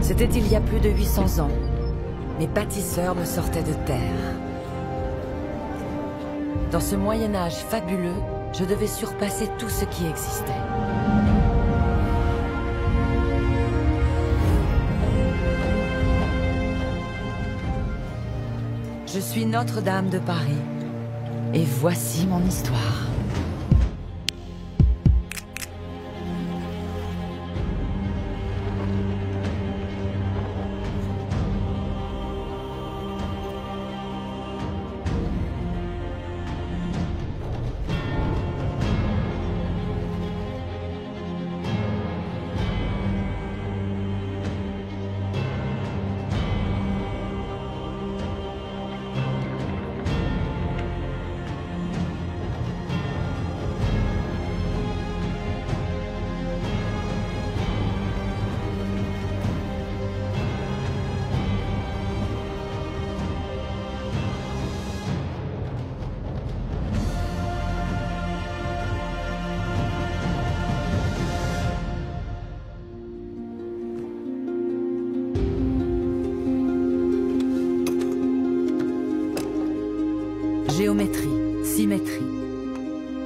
C'était il y a plus de 800 ans. Les bâtisseurs me sortaient de terre. Dans ce Moyen-Âge fabuleux, je devais surpasser tout ce qui existait. Je suis Notre-Dame de Paris, et voici mon histoire. Géométrie, symétrie.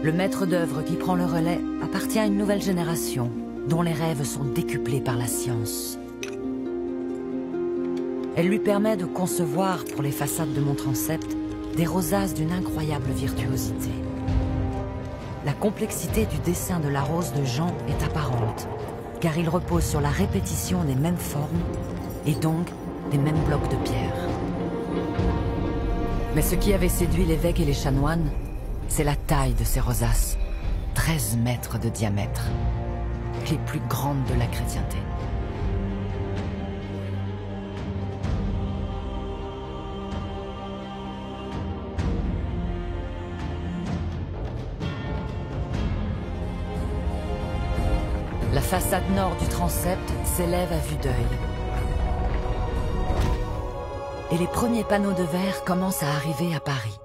Le maître d'œuvre qui prend le relais appartient à une nouvelle génération, dont les rêves sont décuplés par la science. Elle lui permet de concevoir, pour les façades de mon transept, des rosaces d'une incroyable virtuosité. La complexité du dessin de la rose de Jean est apparente, car il repose sur la répétition des mêmes formes, et donc des mêmes blocs de pierre. Mais ce qui avait séduit l'évêque et les chanoines, c'est la taille de ces rosaces. 13 mètres de diamètre. Les plus grandes de la chrétienté. La façade nord du transept s'élève à vue d'œil. Et les premiers panneaux de verre commencent à arriver à Paris.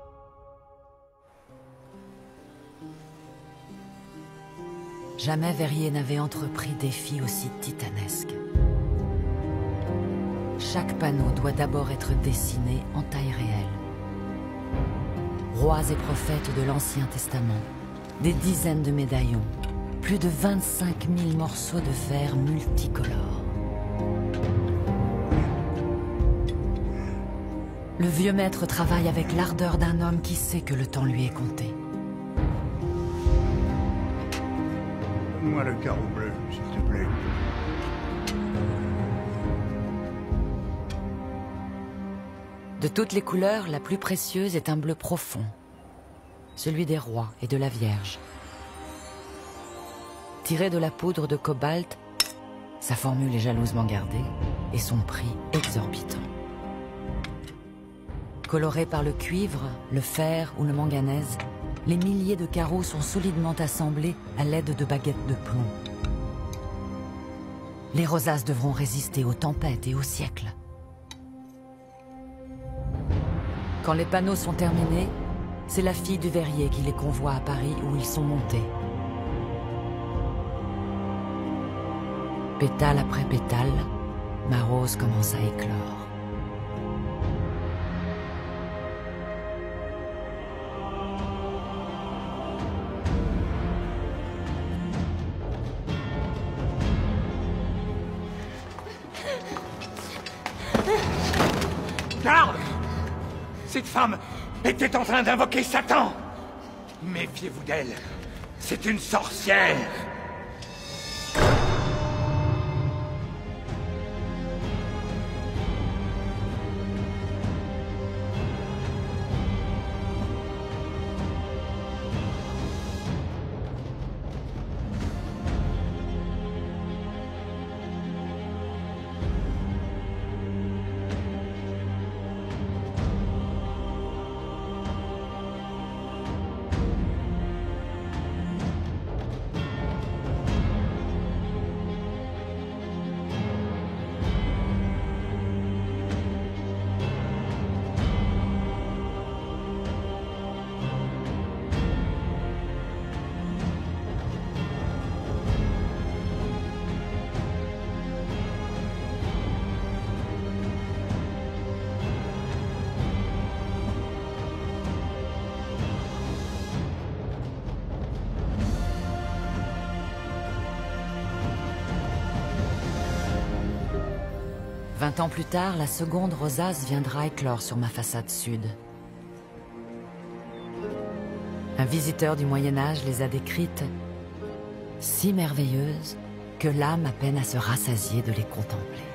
Jamais Verrier n'avait entrepris des défis aussi titanesques. Chaque panneau doit d'abord être dessiné en taille réelle. Rois et prophètes de l'Ancien Testament, des dizaines de médaillons, plus de 25 000 morceaux de fer multicolores. Le vieux maître travaille avec l'ardeur d'un homme qui sait que le temps lui est compté. Donne-moi le carreau bleu, s'il te plaît. De toutes les couleurs, la plus précieuse est un bleu profond, celui des rois et de la Vierge. Tiré de la poudre de cobalt, sa formule est jalousement gardée et son prix exorbitant. Colorés par le cuivre, le fer ou le manganèse, les milliers de carreaux sont solidement assemblés à l'aide de baguettes de plomb. Les rosaces devront résister aux tempêtes et aux siècles. Quand les panneaux sont terminés, c'est la fille du verrier qui les convoie à Paris où ils sont montés. Pétale après pétale, ma rose commence à éclore. Garde! Cette femme était en train d'invoquer Satan! Méfiez-vous d'elle. C'est une sorcière! 20 ans plus tard, la seconde rosace viendra éclore sur ma façade sud. Un visiteur du Moyen-Âge les a décrites si merveilleuses que l'âme a peine à se rassasier de les contempler.